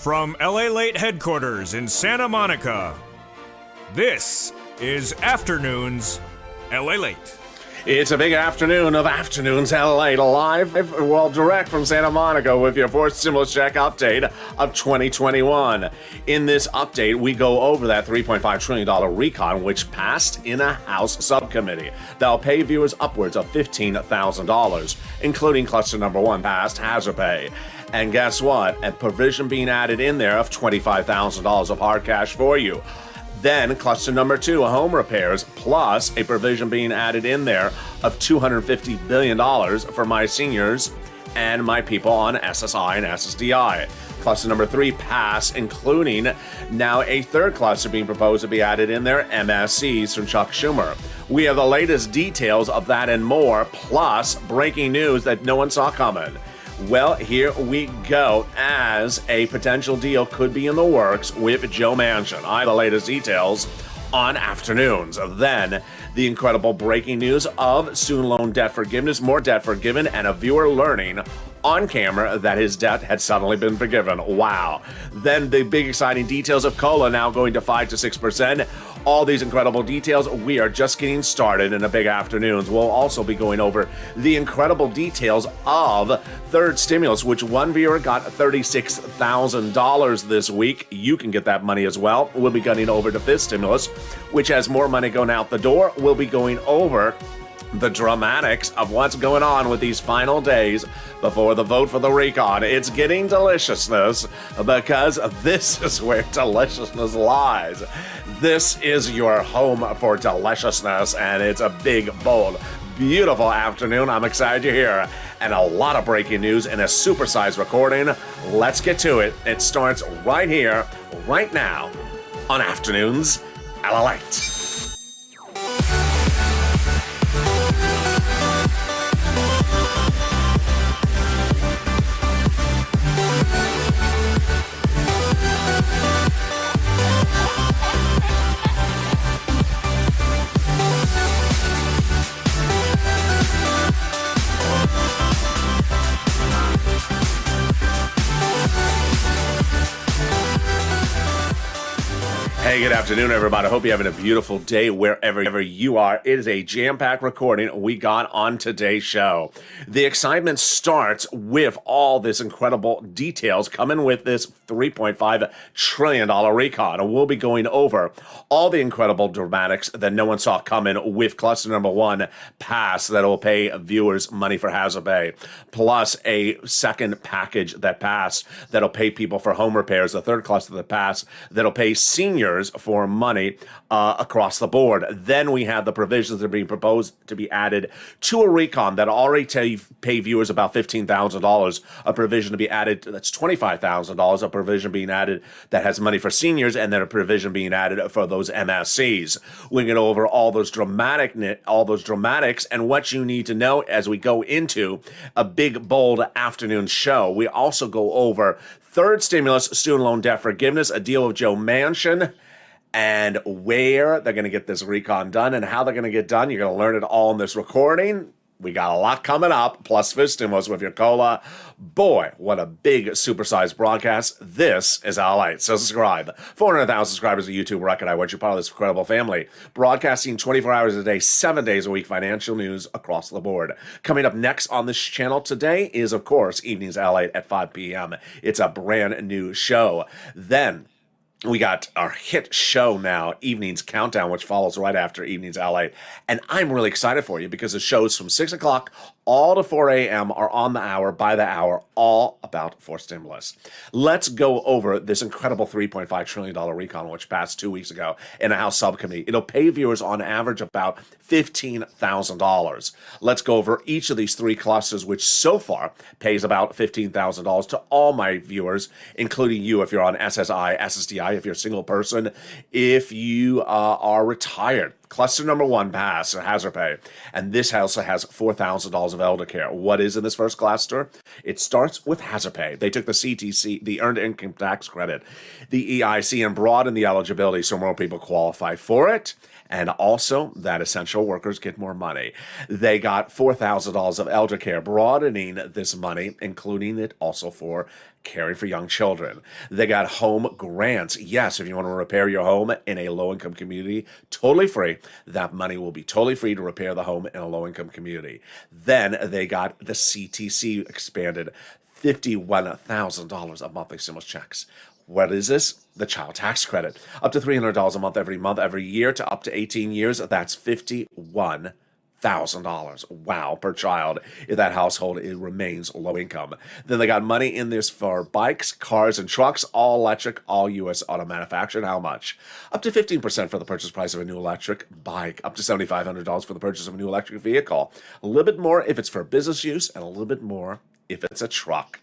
From Lalate headquarters in Santa Monica, this is Afternoons Lalate. It's a big afternoon of Afternoons Lalate, live, well, direct from Santa Monica with your fourth stimulus check update of 2021. In this update, we go over that $3.5 trillion recon, which passed in a House subcommittee. That'll pay viewers upwards of $15,000, including cluster number one passed hazard pay. And guess what? A provision being added in there of $25,000 of hard cash for you. Then cluster number two, home repairs, plus a provision being added in there of $250 billion for my seniors and my people on SSI and SSDI. Cluster number three, pass, including now a third cluster being proposed to be added in there, MSCs from Chuck Schumer. We have the latest details of that and more, plus breaking news that no one saw coming. Well, here we go, as a potential deal could be in the works with Joe Manchin. I have the latest details on Afternoons. Then, the incredible breaking news of student loan debt forgiveness, more debt forgiven, and a viewer learning on camera that his debt had suddenly been forgiven. Wow. Then the big exciting details of COLA now going to 5 to 6%. All these incredible details. We are just getting started in a big Afternoons. We'll also be going over the incredible details of third stimulus, which one viewer got $36,000 this week. You can get that money as well. We'll be getting over to fifth stimulus, which has more money going out the door. We'll be going over the dramatics of what's going on with these final days before the vote for the recon. It's getting deliciousness, because this is where deliciousness lies. This is your home for deliciousness, and it's a big, bold, beautiful afternoon. I'm excited you're here, and a lot of breaking news in a supersized recording. Let's get to it. It starts right here, right now, on Afternoons Lalate. Hey, good afternoon, everybody. I hope you're having a beautiful day wherever you are. It is a jam-packed recording we got on today's show. The excitement starts with all this incredible details coming with this $3.5 trillion recon. And we'll be going over all the incredible dramatics that no one saw coming with cluster number one pass that will pay viewers money for hazard pay, plus a second package that passed that'll pay people for home repairs, the third cluster that passed that'll pay seniors for money across the board. Then we have the provisions that are being proposed to be added to a recon that already pay viewers about $15,000, a provision to be added that's $25,000, a provision being added that has money for seniors, and then a provision being added for those MSCs. We're going to go over all those dramatics and what you need to know as we go into a big, bold afternoon show. We also go over third stimulus, student loan debt forgiveness, a deal with Joe Manchin, and where they're going to get this recon done and how they're going to get done. You're going to learn it all in this recording. We got a lot coming up, plus fifth stimulus with your COLA. Boy, what a big supersized broadcast. This is Lalate. So subscribe. 400,000 subscribers to YouTube. Recognize what you're part of this incredible family. Broadcasting 24 hours a day, 7 days a week, financial news across the board. Coming up next on this channel today is, of course, Evenings Lalate at 5 p.m. It's a brand new show. Then we got our hit show now, Evenings Countdown, which follows right after Evenings Lalate. And I'm really excited for you because the shows from 6 o'clock all to 4 a.m. are on the hour, by the hour, all about fourth stimulus. Let's go over this incredible $3.5 trillion recon, which passed 2 weeks ago in a House subcommittee. It'll pay viewers on average about $15,000. Let's go over each of these three clusters, which so far pays about $15,000 to all my viewers, including you if you're on SSI, SSDI, if you're a single person, if you are retired. Cluster number 1 pass, hazard pay. And this also has $4,000 of elder care. What is in this first cluster? It starts with hazard pay. They took the CTC, the Earned Income Tax Credit, the EIC, and broadened the eligibility so more people qualify for it. And also that essential workers get more money. They got $4,000 of elder care, broadening this money, including it also for caring for young children. They got home grants. Yes, if you want to repair your home in a low-income community, totally free. That money will be totally free to repair the home in a low-income community. Then they got the CTC expanded, $51,000 of monthly stimulus checks. What is this? The child tax credit. Up to $300 a month, every year to up to 18 years. That's $51,000. Wow, per child. If that household it remains low income. Then they got money in this for bikes, cars, and trucks, all electric, all U.S. auto manufactured. How much? Up to 15% for the purchase price of a new electric bike. Up to $7,500 for the purchase of a new electric vehicle. A little bit more if it's for business use, and a little bit more if it's a truck.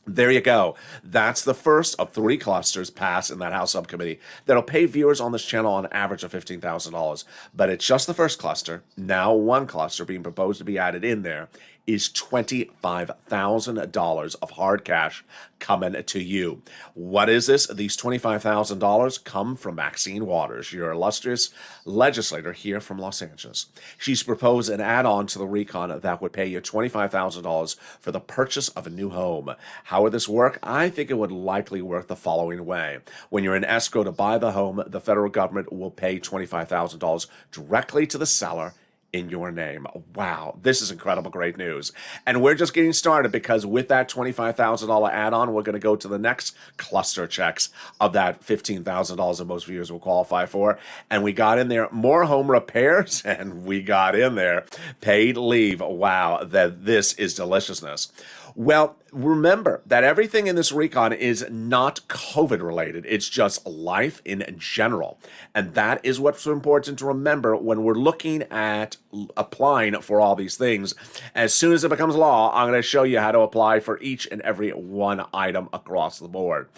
There you go. That's the first of 3 clusters passed in that House subcommittee that'll pay viewers on this channel on average of $15,000. But it's just the first cluster. Now one cluster being proposed to be added in there is $25,000 of hard cash coming to you. What is this? These $25,000 come from Maxine Waters, your illustrious legislator here from Los Angeles. She's proposed an add-on to the recon that would pay you $25,000 for the purchase of a new home. How would this work? I think it would likely work the following way. When you're in escrow to buy the home, the federal government will pay $25,000 directly to the seller in your name. Wow, this is incredible, great news. And we're just getting started because with that $25,000 add-on, we're going to go to the next cluster checks of that $15,000 that most viewers will qualify for. And we got in there more home repairs, and we got in there paid leave. Wow, that this is deliciousness. Well, remember that everything in this recon is not COVID related. It's just life in general. And that is what's important to remember when we're looking at applying for all these things. As soon as it becomes law, I'm going to show you how to apply for each and every one item across the board.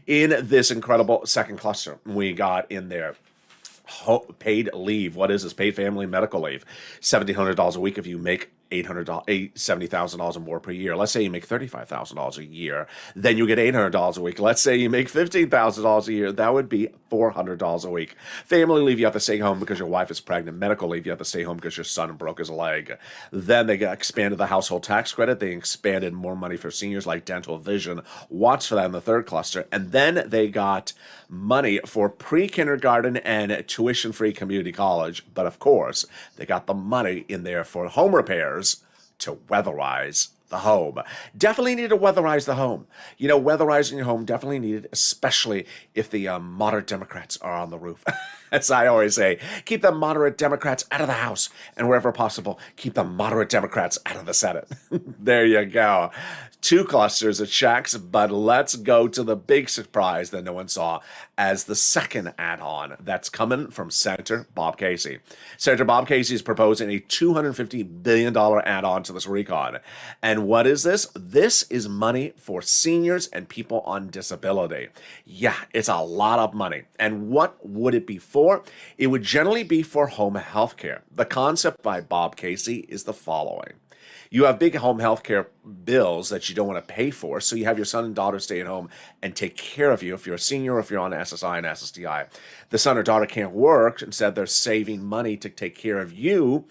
In this incredible second cluster, we got in there paid leave. What is this? Paid family medical leave. $1,700 a week if you make $70,000 or more per year. Let's say you make $35,000 a year, then you get $800 a week. Let's say you make $15,000 a year, that would be $400 a week. Family leave, you have to stay home because your wife is pregnant. Medical leave, you have to stay home because your son broke his leg. Then they expanded the household tax credit. They expanded more money for seniors like dental, vision. Watch for that in the third cluster. And then they got money for pre-kindergarten and tuition-free community college. But of course, they got the money in there for home repairs to weatherize the home. Definitely need to weatherize the home. You know, weatherizing your home definitely needed, especially if the moderate Democrats are on the roof. As I always say, keep the moderate Democrats out of the House, and wherever possible, keep the moderate Democrats out of the Senate. There you go. 2 clusters of checks, but let's go to the big surprise that no one saw as the second add-on that's coming from Senator Bob Casey. Senator Bob Casey is proposing a $250 billion add-on to this recon. And what is this? This is money for seniors and people on disability. Yeah, it's a lot of money. And what would it be for? It would generally be for home health care. The concept by Bob Casey is the following. You have big home health care bills that you don't want to pay for, so you have your son and daughter stay at home and take care of you if you're a senior or if you're on SSI and SSDI. The son or daughter can't work, instead they're saving money to take care of you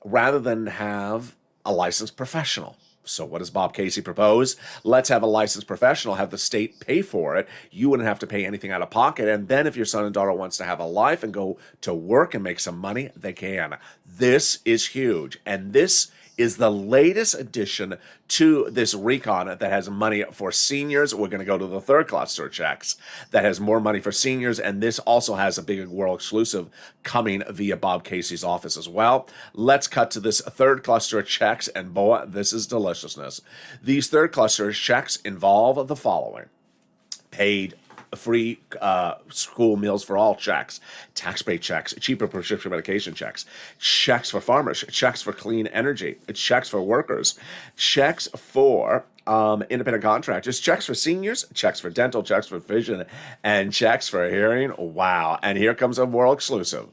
rather than have a licensed professional. So what does Bob Casey propose? Let's have a licensed professional, have the state pay for it. You wouldn't have to pay anything out of pocket. And then if your son and daughter wants to have a life and go to work and make some money, they can. This is huge. And this is the latest addition to this recon that has money for seniors. We're going to go to the third cluster checks that has more money for seniors, and this also has a big world exclusive coming via Bob Casey's office as well. Let's cut to this third cluster of checks, and boy, this is deliciousness. These third cluster checks involve the following. Paid free school meals for all checks, tax break checks, cheaper prescription medication checks, checks for farmers, checks for clean energy, checks for workers, checks for independent contractors, checks for seniors, checks for dental, checks for vision, and checks for hearing. Wow. And here comes a world exclusive.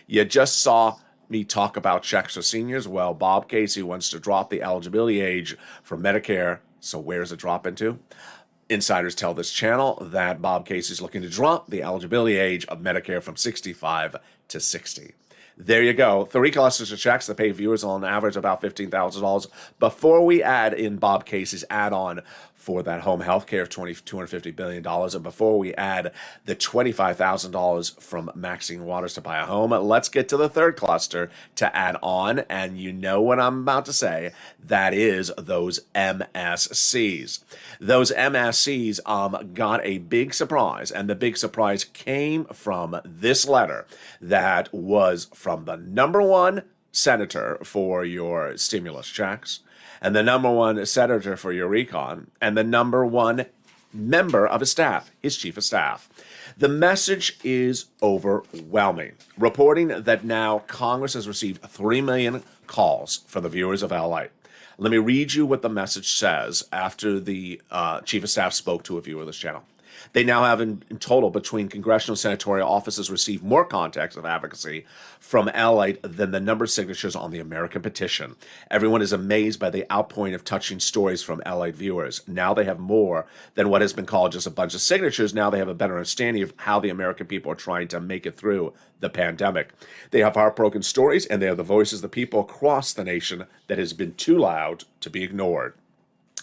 You just saw me talk about checks for seniors. Well, Bob Casey wants to drop the eligibility age for Medicare. So where's it drop into? Insiders tell this channel that Bob Casey is looking to drop the eligibility age of Medicare from 65 to 60. There you go. 3 clusters of checks that pay viewers on average about $15,000 before we add in Bob Casey's add-on for that home health care of $250 billion, and before we add the $25,000 from Maxine Waters to buy a home. Let's get to the third cluster to add on, and you know what I'm about to say. That is those MSCs. Those MSCs got a big surprise, and the big surprise came from this letter that was from the number one senator for your stimulus checks, and the number one senator for your recon, and the number one member of his staff, his chief of staff. The message is overwhelming, reporting that now Congress has received 3 million calls from the viewers of LA. Let me read you what the message says after the chief of staff spoke to a viewer of this channel. They now have, in total, between congressional and senatorial offices, received more contacts of advocacy from Lalate than the number of signatures on the American petition. Everyone is amazed by the outpouring of touching stories from Lalate viewers. Now they have more than what has been called just a bunch of signatures. Now they have a better understanding of how the American people are trying to make it through the pandemic. They have heartbroken stories, and they are the voices of the people across the nation that has been too loud to be ignored.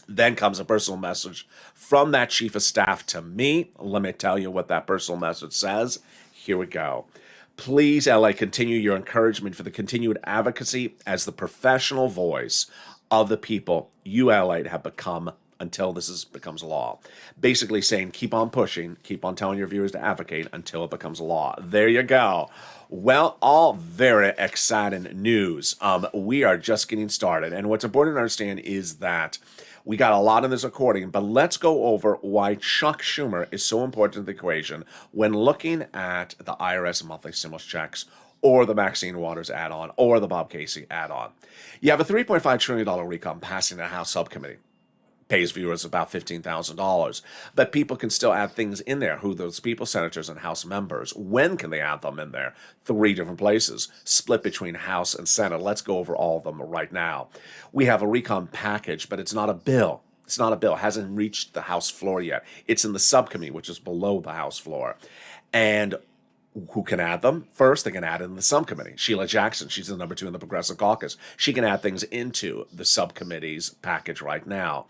Then comes a personal message from that chief of staff to me. Let me tell you what that personal message says. Here we go. Please, LA, continue your encouragement for the continued advocacy as the professional voice of the people you, LA, have become until this becomes law. Basically saying, keep on pushing, keep on telling your viewers to advocate until it becomes law. There you go. Well, all very exciting news. We are just getting started. And what's important to understand is that we got a lot in this recording, but let's go over why Chuck Schumer is so important to the equation when looking at the IRS monthly stimulus checks or the Maxine Waters add-on or the Bob Casey add-on. You have a $3.5 trillion recon passing the House subcommittee. Pays viewers about $15,000. But people can still add things in there. Who those people, senators and House members. When can they add them in there? 3 different places, split between House and Senate. Let's go over all of them right now. We have a recon package, but it's not a bill. It's not a bill. It hasn't reached the House floor yet. It's in the subcommittee, which is below the House floor. And who can add them? First, they can add it in the subcommittee. Sheila Jackson, she's the number 2 in the Progressive Caucus. She can add things into the subcommittee's package right now.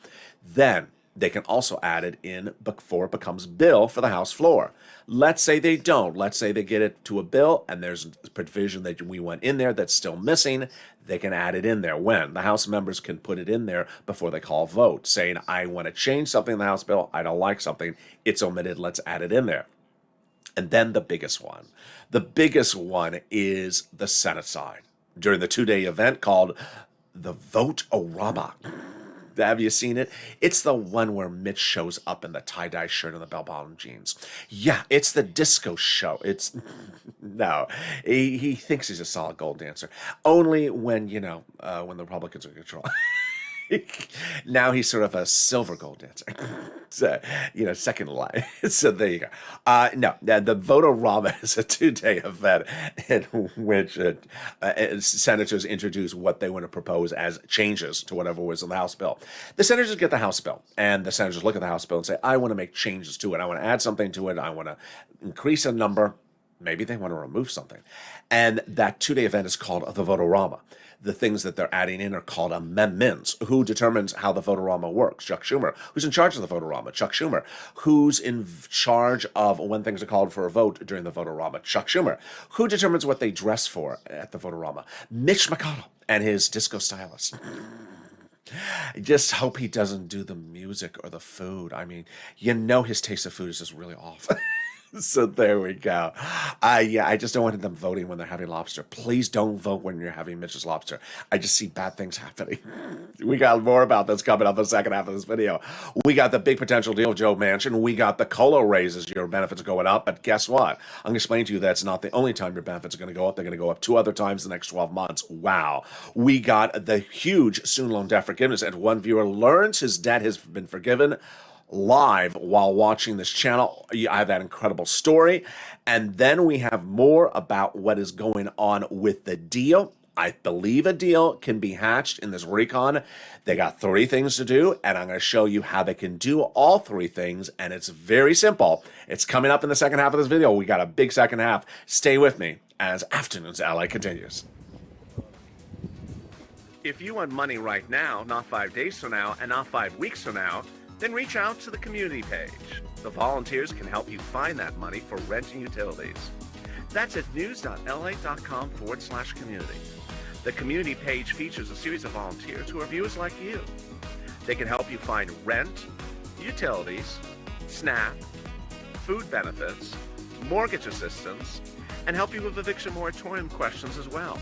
Then they can also add it in before it becomes bill for the House floor. Let's say they don't. Let's say they get it to a bill and there's a provision that we want in there that's still missing. They can add it in there. When? The House members can put it in there before they call a vote, saying, I want to change something in the House bill. I don't like something. It's omitted. Let's add it in there. And then the biggest one. The biggest one is the Senate side. During the 2-day event called the Vote-O-Rama. Have you seen it? It's the one where Mitch shows up in the tie-dye shirt and the bell-bottom jeans. Yeah, it's the disco show. It's, no, he thinks he's a solid gold dancer. Only when, when the Republicans are in control. Now he's sort of a silver gold dancer. So, second line. So there you go. No, the Vote-O-Rama is a 2-day event in which senators introduce what they want to propose as changes to whatever was in the House bill. The senators get the House bill, and the senators look at the House bill and say, I want to make changes to it. I want to add something to it. I want to increase a number. Maybe they want to remove something. And that 2-day event is called the Vote-O-Rama. The things that they're adding in are called amendments. Who determines how the Vote-O-Rama works? Chuck Schumer. Who's in charge of the Vote-O-Rama? Chuck Schumer. Who's in charge of when things are called for a vote during the Vote-O-Rama? Chuck Schumer. Who determines what they dress for at the Vote-O-Rama? Mitch McConnell and his disco stylist. I just hope he doesn't do the music or the food. I mean, his taste of food is just really off. So there we go. I just don't want them voting when they're having lobster. Please don't vote when you're having Mitch's lobster. I just see bad things happening. We got more about this coming up in the second half of this video. We got the big potential deal of Joe Manchin. We got the COLA raises. Your benefits are going up. But guess what? I'm going to explain to you that's not the only time your benefits are going to go up. They're going to go up 2 other times in the next 12 months. Wow. We got the huge student loan debt forgiveness. And one viewer learns his debt has been forgiven. live while watching this channel. I have that incredible story. And then we have more about what is going on with the deal. I believe a deal can be hatched in this recon. They got 3 things to do, and I'm going to show you how they can do all 3 things, and it's very simple. It's coming up in the second half of this video. We got a big second half. Stay with me as Afternoons LA continues. If you want money right now, not 5 days from now, and not 5 weeks from now, then reach out to the community page. The volunteers can help you find that money for rent and utilities. That's at news.la.com/community. The community page features a series of volunteers who are viewers like you. They can help you find rent, utilities, SNAP, food benefits, mortgage assistance, and help you with eviction moratorium questions as well.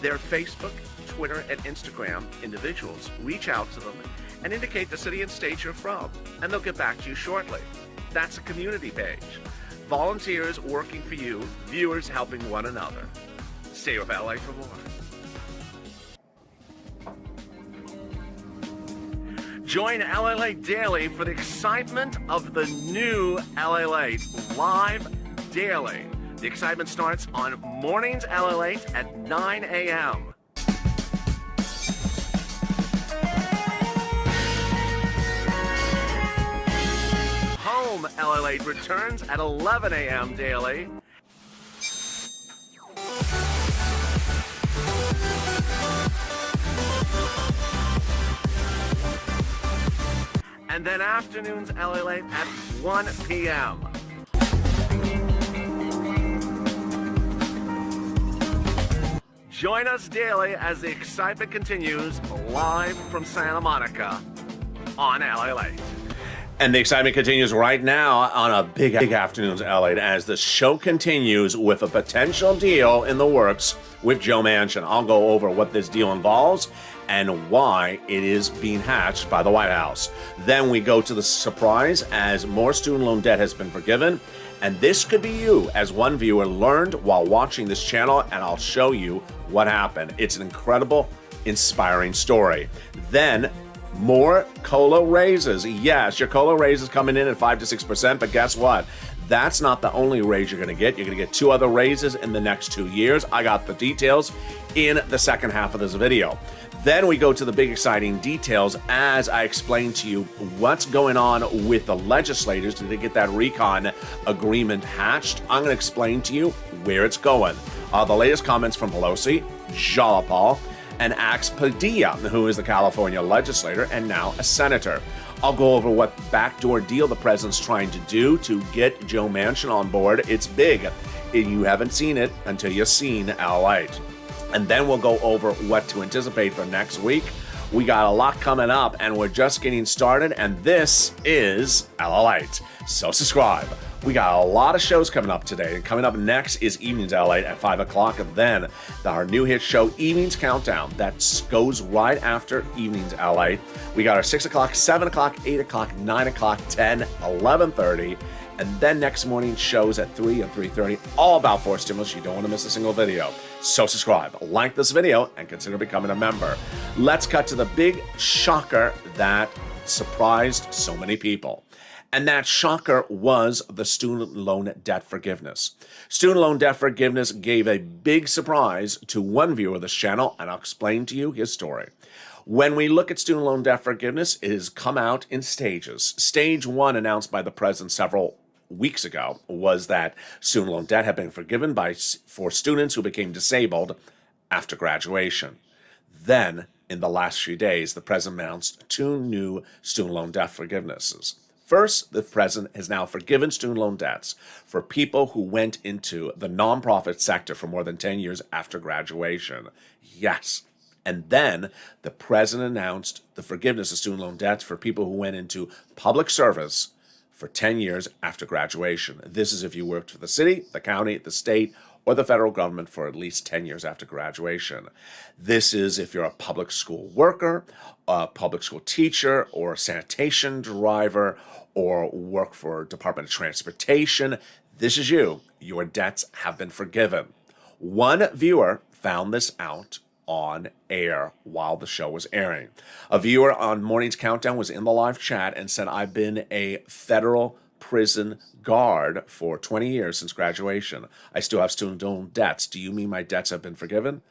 Their Facebook, Twitter, and Instagram individuals reach out to them and indicate the city and state you're from, and they'll get back to you shortly. That's a community page. Volunteers working for you, viewers helping one another. Stay with LA for more. Join LA Late Daily for the excitement of the new LA Late live daily. The excitement starts on mornings LA Late at 9 a.m. Home LA Late returns at 11 a.m. daily. And then afternoons LA Late at 1 p.m. Join us daily as the excitement continues live from Santa Monica on LA Late. And the excitement continues right now on a big Afternoons LA as the show continues with a potential deal in the works with Joe Manchin. I'll go over what this deal involves and why it is being hatched by the White House. Then we go to the surprise as more student loan debt has been forgiven. And this could be you, as one viewer learned while watching this channel, and I'll show you what happened. It's an incredible, inspiring story. Then more COLA raises. Yes, your COLA raise is coming in at 5 to 6%, but guess what? That's not the only raise you're going to get. You're going to get 2 other raises in the next 2 years. I got the details in the second half of this video. Then we go to the big exciting details as I explain to you what's going on with the legislators to get that recon agreement hatched. I'm going to explain to you where it's going. The latest comments from Pelosi, Jalapal, and Ax Padilla, who is the California legislator and now a senator. I'll go over what backdoor deal the president's trying to do to get Joe Manchin on board. It's big. You haven't seen it until you've seen LA. And then we'll go over what to anticipate for next week. We got a lot coming up, and we're just getting started, and this is LA. So subscribe. We got a lot of shows coming up today. And coming up next is Evenings LA at 5 o'clock, and then our new hit show, Evenings Countdown. That goes right after Evenings LA. We got our 6 o'clock, 7 o'clock, 8 o'clock, 9 o'clock, 10, 11:30. And then next morning shows at 3 and 3:30, all about forced stimulus. You don't want to miss a single video. So subscribe, like this video, and consider becoming a member. Let's cut to the big shocker that surprised so many people. And that shocker was the student loan debt forgiveness. Student loan debt forgiveness gave a big surprise to one viewer of this channel, and I'll explain to you his story. When we look at student loan debt forgiveness, it has come out in stages. Stage 1, announced by the president several weeks ago, was that student loan debt had been forgiven for students who became disabled after graduation. Then, in the last few days, the president announced 2 new student loan debt forgivenesses. First, the president has now forgiven student loan debts for people who went into the nonprofit sector for more than 10 years after graduation. Yes. And then the president announced the forgiveness of student loan debts for people who went into public service for 10 years after graduation. This is if you worked for the city, the county, the state, or the federal government for at least 10 years after graduation. This is if you're a public school worker, a public school teacher, or a sanitation driver, or work for Department of Transportation. This is you. Your debts have been forgiven. One viewer found this out on air while the show was airing. A viewer on Morning's Countdown was in the live chat and said, I've been a federal prison guard for 20 years since graduation. I still have student loan debts. Do you mean my debts have been forgiven?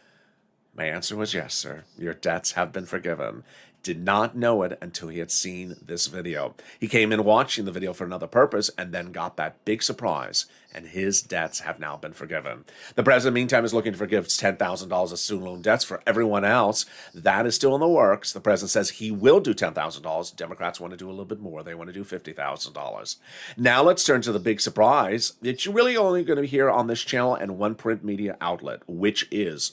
My answer was yes, sir. Your debts have been forgiven. Did not know it until he had seen this video. He came in watching the video for another purpose and then got that big surprise, and his debts have now been forgiven. The president, meantime, is looking to forgive $10,000 of student loan debts for everyone else. That is still in the works. The president says he will do $10,000. Democrats want to do a little bit more. They want to do $50,000. Now let's turn to the big surprise that you're really only going to hear on this channel and one print media outlet, which is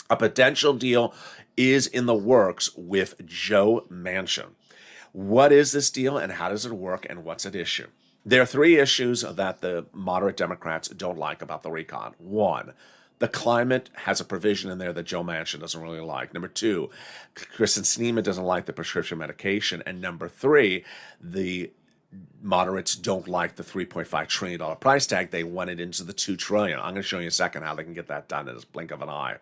a potential deal is in the works with Joe Manchin. What is this deal and how does it work and what's at issue? There are three issues that the moderate Democrats don't like about the recon. One, the climate has a provision in there that Joe Manchin doesn't really like. Number two, Kristen Sinema doesn't like the prescription medication. And number three, the moderates don't like the $3.5 trillion price tag. They want it into the $2 trillion. I'm going to show you in a second how they can get that done in a blink of an eye.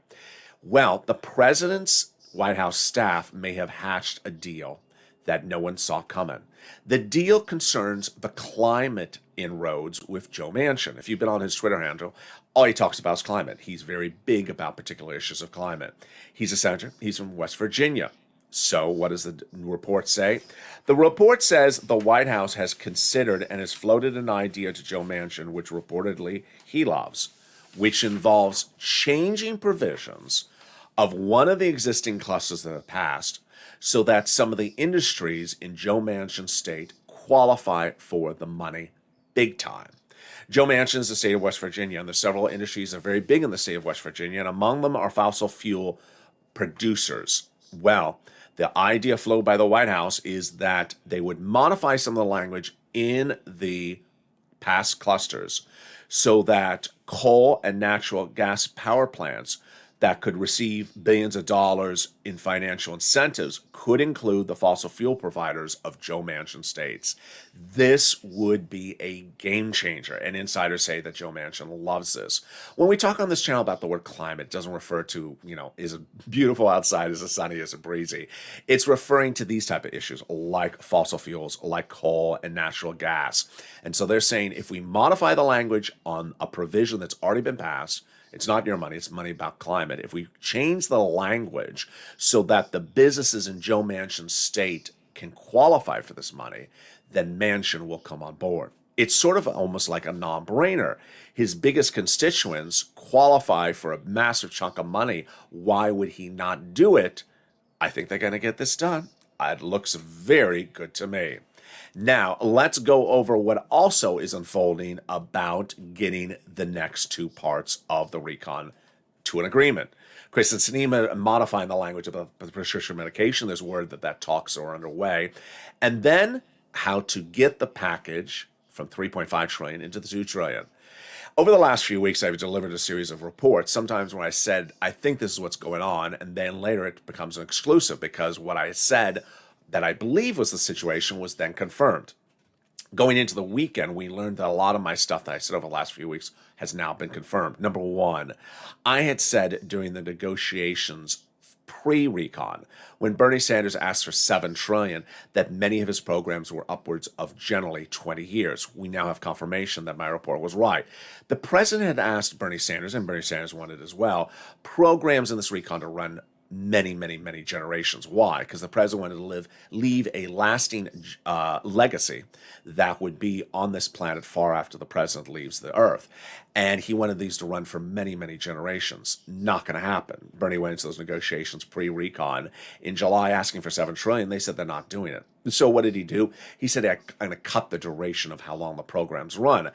Well, the president's White House staff may have hatched a deal that no one saw coming. The deal concerns the climate inroads with Joe Manchin. If you've been on his Twitter handle, all he talks about is climate. He's very big about particular issues of climate. He's a senator. He's from West Virginia. So what does the report say? The report says the White House has considered and has floated an idea to Joe Manchin, which reportedly he loves, which involves changing provisions of one of the existing clusters that have passed so that some of the industries in Joe Manchin's state qualify for the money big time. Joe Manchin is the state of West Virginia, and there's several industries that are very big in the state of West Virginia, and among them are fossil fuel producers. Well, the idea floated by the White House is that they would modify some of the language in the past clusters so that coal and natural gas power plants that could receive billions of dollars in financial incentives could include the fossil fuel providers of Joe Manchin states. This would be a game changer, and insiders say that Joe Manchin loves this. When we talk on this channel about the word climate, it doesn't refer to, is it beautiful outside, is it sunny, is it breezy? It's referring to these type of issues like fossil fuels, like coal and natural gas. And so they're saying if we modify the language on a provision that's already been passed, it's not your money, it's money about climate. If we change the language so that the businesses in Joe Manchin's state can qualify for this money, then Manchin will come on board. It's sort of almost like a non-brainer. His biggest constituents qualify for a massive chunk of money. Why would he not do it? I think they're going to get this done. It looks very good to me. Now, let's go over what also is unfolding about getting the next two parts of the recon to an agreement. Kristen Sinema modifying the language of the prescription medication. There's word that talks are underway. And then how to get the package from $3.5 trillion into the $2 trillion. Over the last few weeks, I've delivered a series of reports. Sometimes when I said, I think this is what's going on, and then later it becomes an exclusive because what I said that I believe was the situation was then confirmed. Going into the weekend, we learned that a lot of my stuff that I said over the last few weeks has now been confirmed. Number one, I had said during the negotiations pre-recon, when Bernie Sanders asked for $7 trillion, that many of his programs were upwards of generally 20 years. We now have confirmation that my report was right. The president had asked Bernie Sanders, and Bernie Sanders wanted as well, programs in this recon to run many, many, many generations. Why? Because the president wanted to leave a lasting legacy that would be on this planet far after the president leaves the earth. And he wanted these to run for many, many generations. Not going to happen. Bernie went into those negotiations pre-recon in July asking for $7 trillion. They said they're not doing it. So what did he do? He said, I'm going to cut the duration of how long the programs run.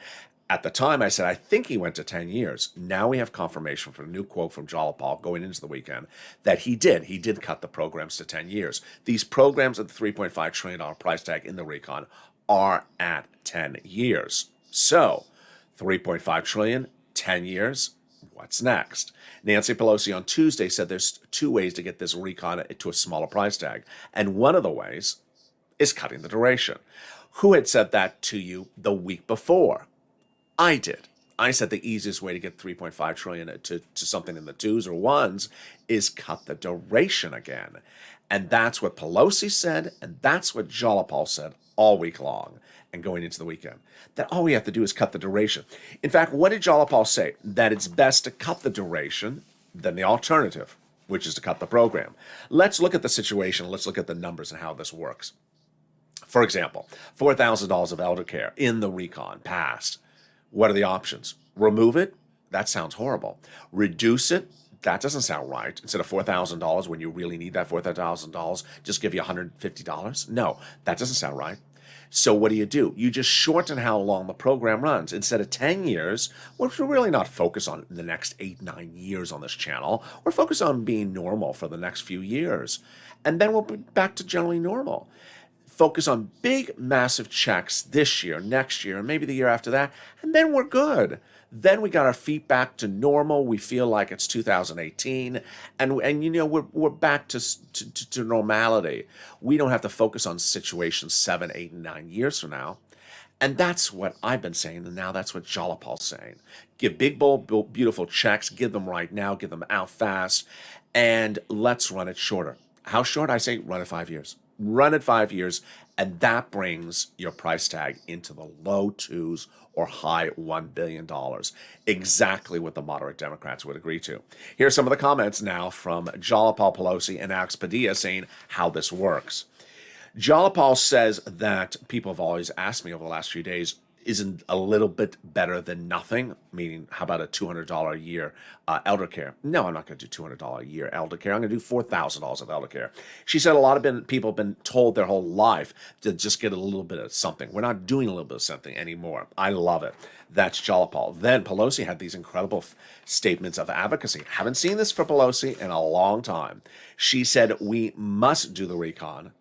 At the time, I said, I think he went to 10 years. Now we have confirmation from a new quote from Jalapal going into the weekend that he did. He did cut the programs to 10 years. These programs at the $3.5 trillion price tag in the recon are at 10 years. So, $3.5 trillion, 10 years, what's next? Nancy Pelosi on Tuesday said there's two ways to get this recon to a smaller price tag. And one of the ways is cutting the duration. Who had said that to you the week before? I did. I said the easiest way to get 3.5 trillion to something in the twos or ones is cut the duration again. And that's what Pelosi said, and that's what Jalopal said all week long and going into the weekend. That all we have to do is cut the duration. In fact, what did Jalopal say? That it's best to cut the duration than the alternative, which is to cut the program. Let's look at the situation. Let's look at the numbers and how this works. For example, $4,000 of elder care in the recon passed. What are the options? Remove it? That sounds horrible. Reduce it? That doesn't sound right. Instead of $4,000 when you really need that $4,000, just give you $150? No, that doesn't sound right. So what do? You just shorten how long the program runs. Instead of 10 years, which we're really not focused on the next 8, 9 years on this channel, we're focused on being normal for the next few years. And then we'll be back to generally normal. Focus on big, massive checks this year, next year, and maybe the year after that, and then we're good. Then we got our feet back to normal. We feel like it's 2018, and you know we're back to normality. We don't have to focus on situations 7, 8, and 9 years from now. And that's what I've been saying, and now that's what Jalopal's saying. Give big, bold, beautiful checks. Give them right now. Give them out fast, and let's run it shorter. How short? I say run it 5 years. Run it 5 years, and that brings your price tag into the low twos or high $1 billion. Exactly what the moderate Democrats would agree to. Here's some of the comments now from Jalopal, Pelosi, and Alex Padilla saying how this works. Jalopal says that people have always asked me over the last few days, isn't a little bit better than nothing? Meaning, how about a $200 a year elder care? No, I'm not going to do $200 a year elder care. I'm going to do $4,000 of elder care. She said a lot of people have been told their whole life to just get a little bit of something. We're not doing a little bit of something anymore. I love it. That's Jalopal. Then Pelosi had these incredible statements of advocacy. Haven't seen this for Pelosi in a long time. She said, we must do the recon.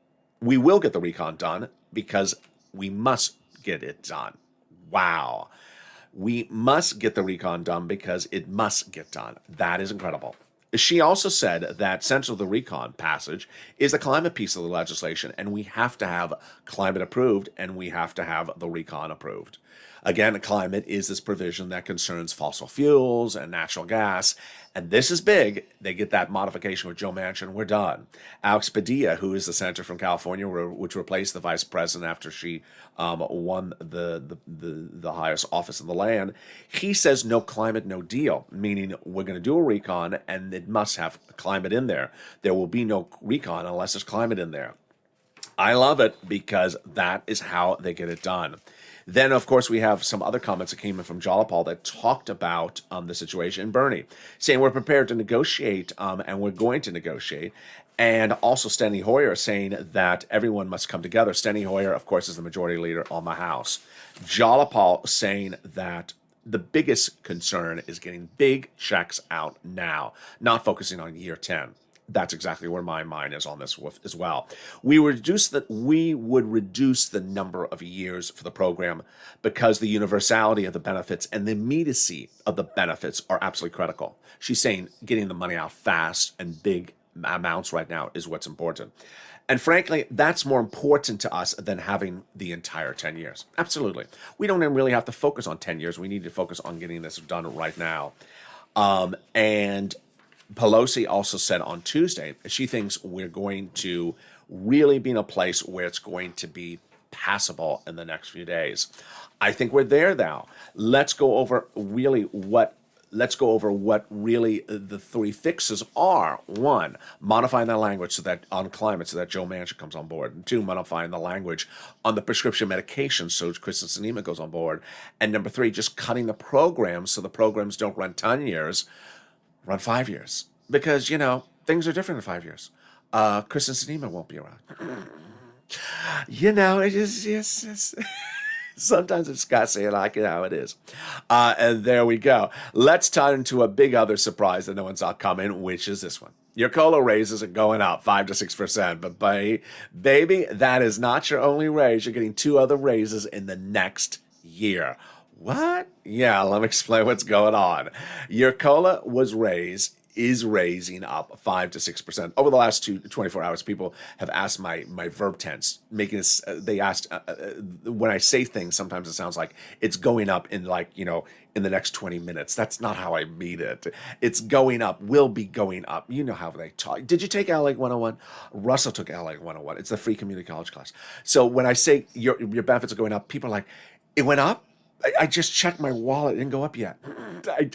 We will get the recon done because we must get it done. Wow. We must get the recon done because it must get done. That is incredible. She also said that central to the recon passage is the climate piece of the legislation, and we have to have climate approved, and we have to have the recon approved. Again, climate is this provision that concerns fossil fuels and natural gas, and this is big. They get that modification with Joe Manchin, we're done. Alex Padilla, who is the senator from California, which replaced the vice president after she won the highest office in the land, he says no climate, no deal, meaning we're going to do a recon, and it must have climate in there. There will be no recon unless there's climate in there. I love it because that is how they get it done. Then, of course, we have some other comments that came in from Jalopal that talked about the situation in Bernie, saying we're prepared to negotiate and we're going to negotiate. And also Steny Hoyer saying that everyone must come together. Steny Hoyer, of course, is the majority leader on the House. Jalopal saying that the biggest concern is getting big checks out now, not focusing on year 10. That's exactly where my mind is on this as well. We would reduce the number of years for the program because the universality of the benefits and the immediacy of the benefits are absolutely critical. She's saying getting the money out fast and big amounts right now is what's important. And frankly, that's more important to us than having the entire 10 years. Absolutely. We don't even really have to focus on 10 years. We need to focus on getting this done right now. And Pelosi also said on Tuesday, she thinks we're going to really be in a place where it's going to be passable in the next few days. I think we're there now. Let's go over what really the three fixes are. 1, modifying the language so that on climate so that Joe Manchin comes on board. And 2, modifying the language on the prescription medication so Kristen Sinema goes on board. And number 3, just cutting the programs so the programs don't run 10 years, run 5 years. Because, things are different in 5 years. Kristen Sinema won't be around. It is, yes. Sometimes it's got to say it like it how it is. And there we go. Let's turn into a big other surprise that no one saw coming, which is this one. Your COLA raises are going up 5 to 6%, but baby, that is not your only raise. You're getting 2 other raises in the next year. What? Yeah, let me explain what's going on. Your COLA was raised is raising up 5 to 6%. Over the last 24 hours, people have asked my verb tense, making this, they asked, when I say things, sometimes it sounds like it's going up in in the next 20 minutes. That's not how I mean it. It's going up, will be going up. You know how they talk. Did you take Lalate 101? Russell took Lalate 101. It's the free community college class. So when I say your benefits are going up, people are like, it went up? I just checked my wallet. It didn't go up yet.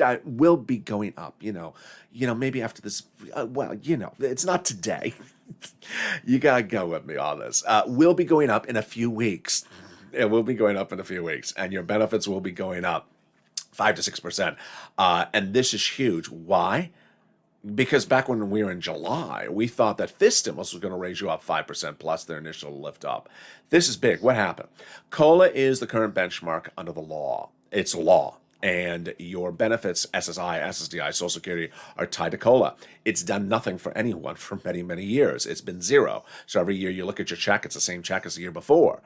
I will be going up, maybe after this. It's not today. You got to go with me on this. Will be going up in a few weeks. It will be going up in a few weeks, and your benefits will be going up 5 to 6%. And this is huge. Why? Because back when we were in July, we thought that this stimulus was going to raise you up 5% plus their initial lift up. This is big. What happened? COLA is the current benchmark under the law. It's law. And your benefits, SSI, SSDI, Social Security, are tied to COLA. It's done nothing for anyone for many, many years. It's been zero. So every year you look at your check, it's the same check as the year before.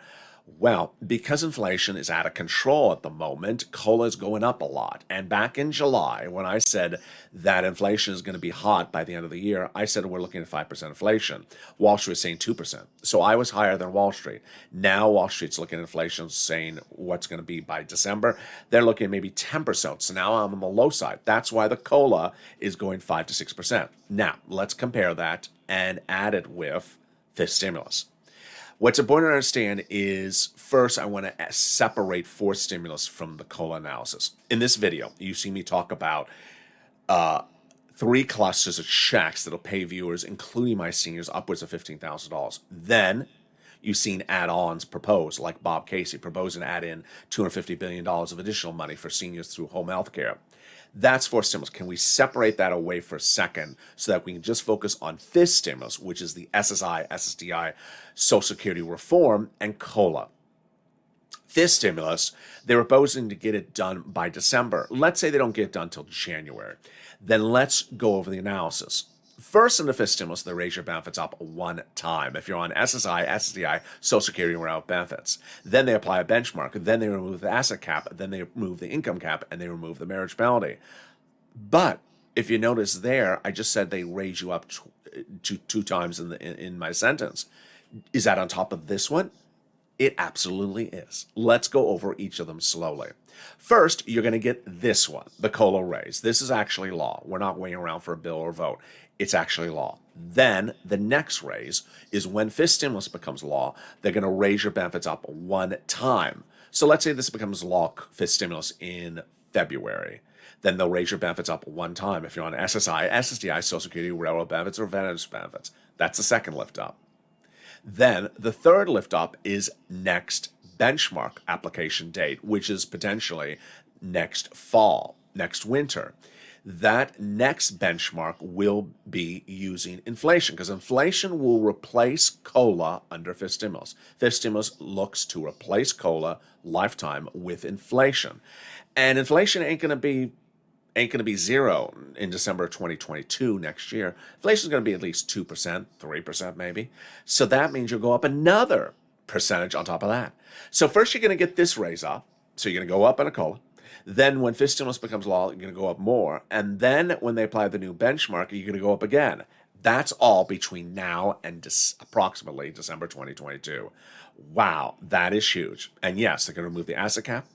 Well, because inflation is out of control at the moment, COLA is going up a lot. And back in July, when I said that inflation is going to be hot by the end of the year, I said we're looking at 5% inflation. Wall Street was saying 2%. So I was higher than Wall Street. Now Wall Street's looking at inflation, saying what's going to be by December. They're looking at maybe 10%. So now I'm on the low side. That's why the COLA is going 5 to 6%. Now, let's compare that and add it with this stimulus. What's important to understand is, first, I want to separate forced stimulus from the COLA analysis. In this video, you see me talk about 3 clusters of checks that'll pay viewers, including my seniors, upwards of $15,000. Then you've seen add-ons proposed, like Bob Casey proposing to add in $250 billion of additional money for seniors through home health care. That's forced stimulus. Can we separate that away for a second so that we can just focus on this stimulus, which is the SSI, SSDI, Social Security reform, and COLA? This stimulus, they're proposing to get it done by December. Let's say they don't get it done until January. Then let's go over the analysis. First, in the fifth stimulus, they raise your benefits up one time. If you're on SSI, SSDI, Social Security, or without benefits. Then they apply a benchmark. Then they remove the asset cap. Then they remove the income cap. And they remove the marriage penalty. But if you notice there, I just said they raise you up two times in my sentence. Is that on top of this one? It absolutely is. Let's go over each of them slowly. First, you're going to get this one, the COLA raise. This is actually law. We're not waiting around for a bill or vote. It's actually law. Then the next raise is when fifth stimulus becomes law, they're going to raise your benefits up one time. So let's say this becomes law, fifth stimulus, in February. Then they'll raise your benefits up one time if you're on SSI, SSDI, Social Security, railroad benefits, or veterans benefits. That's the second lift up. Then the third lift up is next benchmark application date, which is potentially next fall, next winter. That next benchmark will be using inflation, because inflation will replace COLA under fifth stimulus. Fifth stimulus looks to replace COLA lifetime with inflation. And inflation ain't going to be zero in December of 2022 next year. Inflation is going to be at least 2%, 3% maybe. So that means you'll go up another percentage on top of that. So first you're going to get this raise up. So you're going to go up in a COLA. Then when fifth stimulus becomes law, you're going to go up more. And then when they apply the new benchmark, you're going to go up again. That's all between now and approximately December 2022. Wow, that is huge. And yes, they're going to remove the asset cap.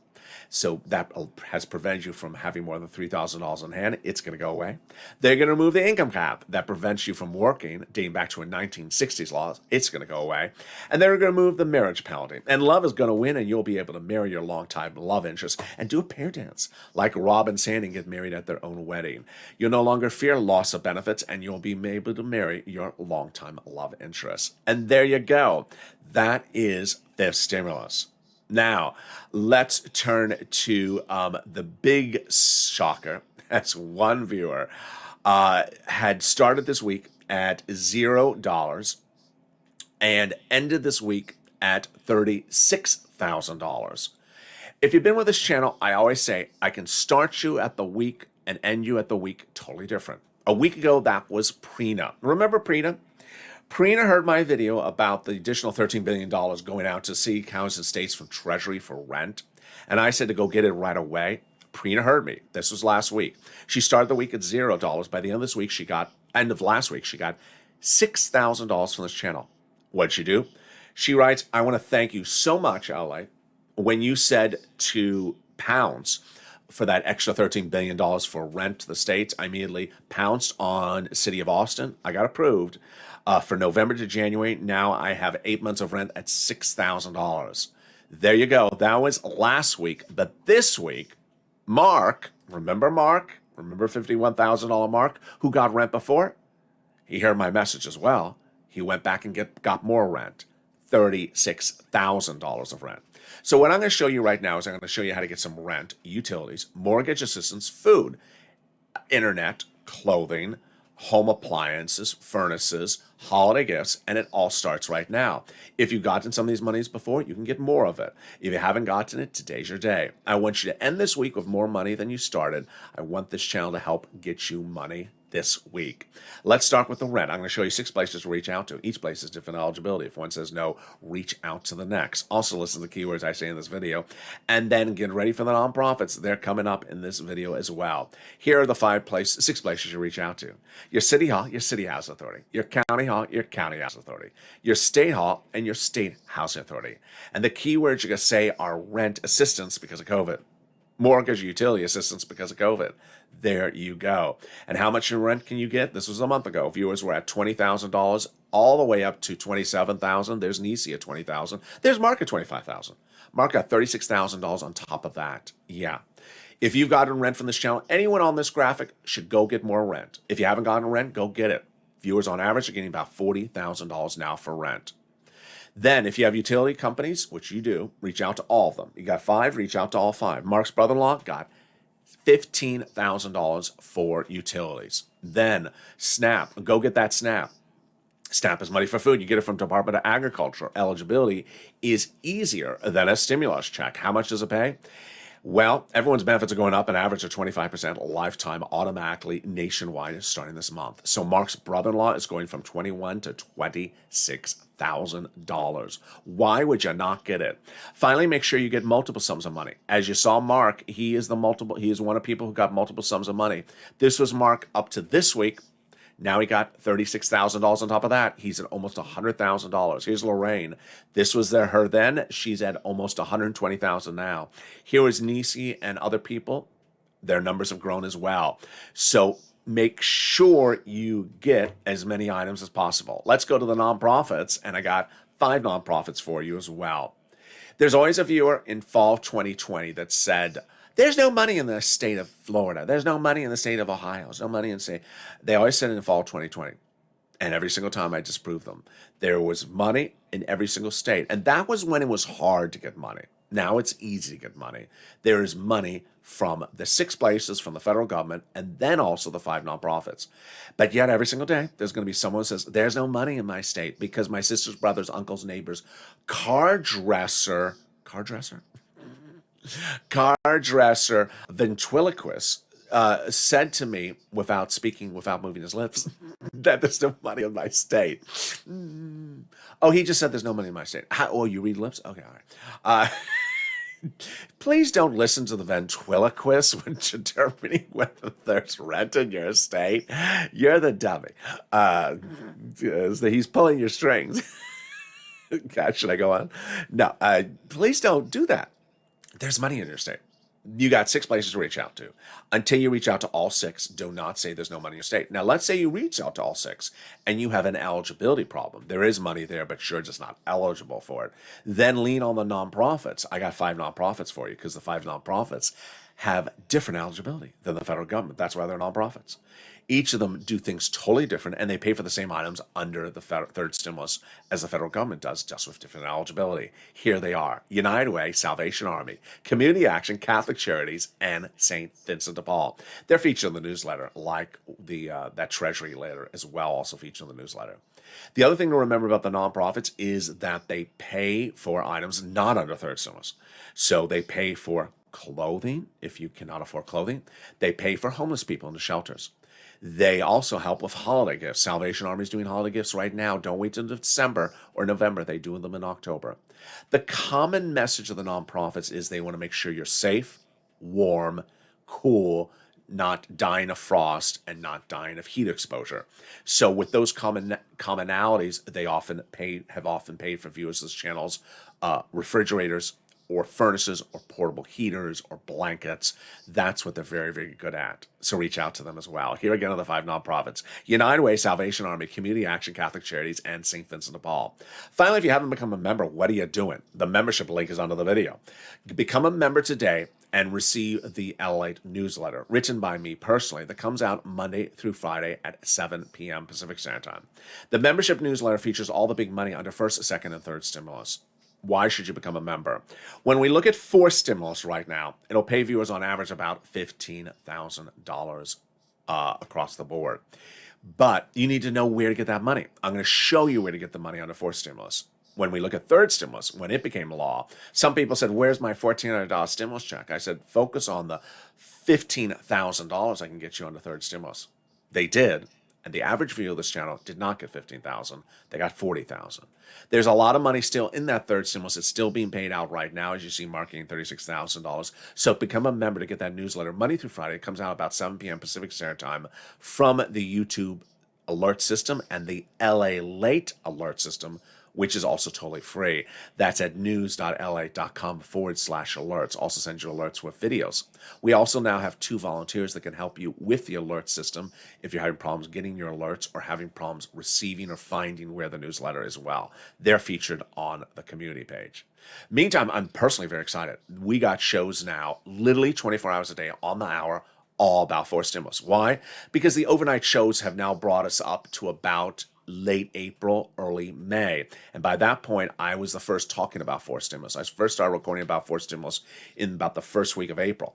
So that has prevented you from having more than $3,000 on hand. It's going to go away. They're going to remove the income cap that prevents you from working, dating back to a 1960s law. It's going to go away. And they're going to remove the marriage penalty. And love is going to win, and you'll be able to marry your longtime love interest and do a pair dance like Rob and Sandy get married at their own wedding. You'll no longer fear loss of benefits, and you'll be able to marry your longtime love interest. And there you go. That is fifth stimulus. Now, let's turn to the big shocker. As one viewer had started this week at $0 and ended this week at $36,000. If you've been with this channel, I always say I can start you at the week and end you at the week totally different. A week ago, that was Prina. Remember Prina? Prina heard my video about the additional $13 billion going out to city, counties, and states from Treasury for rent. And I said to go get it right away. Prina heard me. This was last week. She started the week at $0. By the end of this week, end of last week, she got $6,000 from this channel. What'd she do? She writes, I want to thank you so much, LA, when you said to pounce for that extra $13 billion for rent to the states. I immediately pounced on City of Austin. I got approved for November to January. Now I have 8 months of rent at $6,000. There you go. That was last week. But this week, Mark, remember $51,000 Mark, who got rent before? He heard my message as well. He went back and got more rent, $36,000 of rent. So what I'm going to show you right now is I'm going to show you how to get some rent, utilities, mortgage assistance, food, internet, clothing, home appliances, furnaces, holiday gifts, and it all starts right now. If you've gotten some of these monies before, you can get more of it. If you haven't gotten it, today's your day. I want you to end this week with more money than you started. I want this channel to help get you money this week. Let's start with the rent. I'm going to show you 6 places to reach out to. Each place is different eligibility. If one says no, reach out to the next. Also listen to the keywords I say in this video. And then get ready for the nonprofits. They're coming up in this video as well. Here are the 6 places you reach out to. Your city hall, your city housing authority. Your county hall, your county housing authority. Your state hall, and your state housing authority. And the keywords you're going to say are rent assistance because of COVID. Mortgage utility assistance because of COVID. There you go. And how much in rent can you get? This was a month ago. Viewers were at $20,000 all the way up to $27,000. There's Nisi at $20,000. There's Mark at $25,000. Mark got $36,000 on top of that. Yeah. If you've gotten rent from this channel, anyone on this graphic should go get more rent. If you haven't gotten rent, go get it. Viewers on average are getting about $40,000 now for rent. Then, if you have utility companies, which you do, reach out to all of them. You got 5, reach out to all 5. Mark's brother-in-law got $15,000 for utilities. Then, SNAP, go get that SNAP. SNAP is money for food. You get it from Department of Agriculture. Eligibility is easier than a stimulus check. How much does it pay? Well, everyone's benefits are going up an average of 25% lifetime automatically nationwide starting this month. So Mark's brother-in-law is going from $21,000 to $26,000. Why would you not get it? Finally, make sure you get multiple sums of money. As you saw, Mark, he is one of the people who got multiple sums of money. This was Mark up to this week. Now he got $36,000 on top of that. He's at almost $100,000. Here's Lorraine. This was her then. She's at almost $120,000 now. Here is Nisi and other people. Their numbers have grown as well. So make sure you get as many items as possible. Let's go to the nonprofits, and I got 5 nonprofits for you as well. There's always a viewer in fall 2020 that said, there's no money in the state of Florida. There's no money in the state of Ohio. There's no money in the state. They always said it in fall 2020. And every single time I disproved them. There was money in every single state. And that was when it was hard to get money. Now it's easy to get money. There is money from the 6 places from the federal government and then also the 5 nonprofits. But yet every single day there's going to be someone who says, there's no money in my state because my sister's, brother's, uncle's, neighbor's car dresser, ventriloquist said to me without moving his lips, that there's no money in my state. Oh, he just said there's no money in my state. Oh, you read lips? Okay, all right. Please don't listen to the ventriloquist when determining whether there's rent in your estate. You're the dummy. He's pulling your strings. God, should I go on? No, please don't do that. There's money in your state. You got 6 places to reach out to. Until you reach out to all 6, do not say there's no money in your state. Now, let's say you reach out to all 6 and you have an eligibility problem. There is money there, but you're just not eligible for it. Then lean on the nonprofits. I got 5 nonprofits for you because the 5 nonprofits have different eligibility than the federal government. That's why they're nonprofits. Each of them do things totally different, and they pay for the same items under the third stimulus as the federal government does, just with different eligibility. Here they are: United Way, Salvation Army, Community Action, Catholic Charities, and St. Vincent de Paul. They're featured in the newsletter, like that Treasury letter as well, also featured in the newsletter. The other thing to remember about the nonprofits is that they pay for items not under third stimulus. So they pay for clothing, if you cannot afford clothing. They pay for homeless people in the shelters. They also help with holiday gifts. Salvation Army is doing holiday gifts right now. Don't wait until December or November. They do them in October. The common message of the nonprofits is they want to make sure you're safe, warm, cool, not dying of frost, and not dying of heat exposure. So with those commonalities, they have often paid for viewers of this channel's refrigerators or furnaces or portable heaters or blankets. That's what they're very, very good at. So reach out to them as well. Here again are the 5 nonprofits: United Way, Salvation Army, Community Action, Catholic Charities, and St. Vincent de Paul. Finally, if you haven't become a member, what are you doing? The membership link is under the video. Become a member today and receive the Lalate newsletter, written by me personally, that comes out Monday through Friday at 7 p.m. Pacific Standard Time. The membership newsletter features all the big money under first, second, and third stimulus. Why should you become a member? When we look at 4 stimulus right now, it'll pay viewers on average about $15,000 across the board. But you need to know where to get that money. I'm going to show you where to get the money under 4 stimulus. When we look at third stimulus, when it became law, some people said, where's my $1,400 stimulus check? I said, focus on the $15,000 I can get you under third stimulus. They did. And the average viewer of this channel did not get $15,000. They got $40,000. There's a lot of money still in that third stimulus. It's still being paid out right now, as you see, marking $36,000. So become a member to get that newsletter Monday through Friday. It comes out about 7 p.m. Pacific Standard Time from the YouTube alert system and the Lalate alert system, which is also totally free. That's at news.lalate.com/alerts. Also sends you alerts with videos. We also now have 2 volunteers that can help you with the alert system if you're having problems getting your alerts or having problems receiving or finding where the newsletter is. Well, they're featured on the community page. Meantime, I'm personally very excited. We got shows now literally 24 hours a day on the hour, all about 4 stimulus. Why? Because the overnight shows have now brought us up to about late April, early May. And by that point, I was the first talking about 4 stimulus. I first started recording about 4 stimulus in about the first week of April.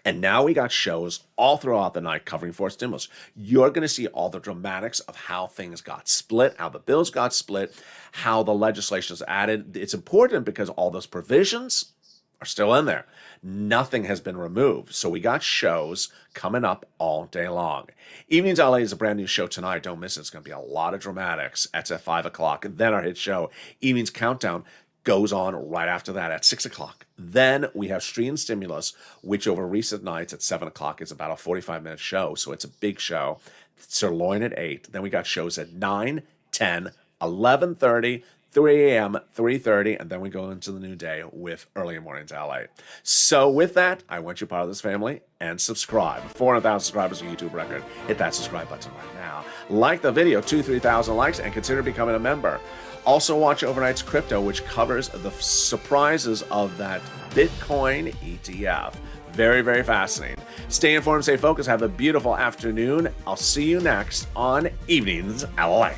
And now we got shows all throughout the night covering 4 stimulus. You're going to see all the dramatics of how things got split, how the bills got split, how the legislation is added. It's important because all those provisions are still in there. Nothing has been removed. So we got shows coming up all day long. Evenings LA is a brand new show tonight. Don't miss it. It's going to be a lot of dramatics. That's at 5 o'clock. And then our hit show, Evenings Countdown, goes on right after that at 6 o'clock. Then we have Street and Stimulus, which over recent nights at 7 o'clock is about a 45-minute show. So it's a big show. Sirloin at 8. Then we got shows at 9, 10, 11:30, 3 a.m., 3:30, and then we go into the new day with Early Mornings LA. So with that, I want you part of this family and subscribe. 400,000 subscribers, a YouTube record. Hit that subscribe button right now. Like the video, 2,000-3,000 likes, and consider becoming a member. Also watch Overnight's Crypto, which covers the surprises of that Bitcoin ETF. Very, very fascinating. Stay informed, stay focused, have a beautiful afternoon. I'll see you next on Evenings LA.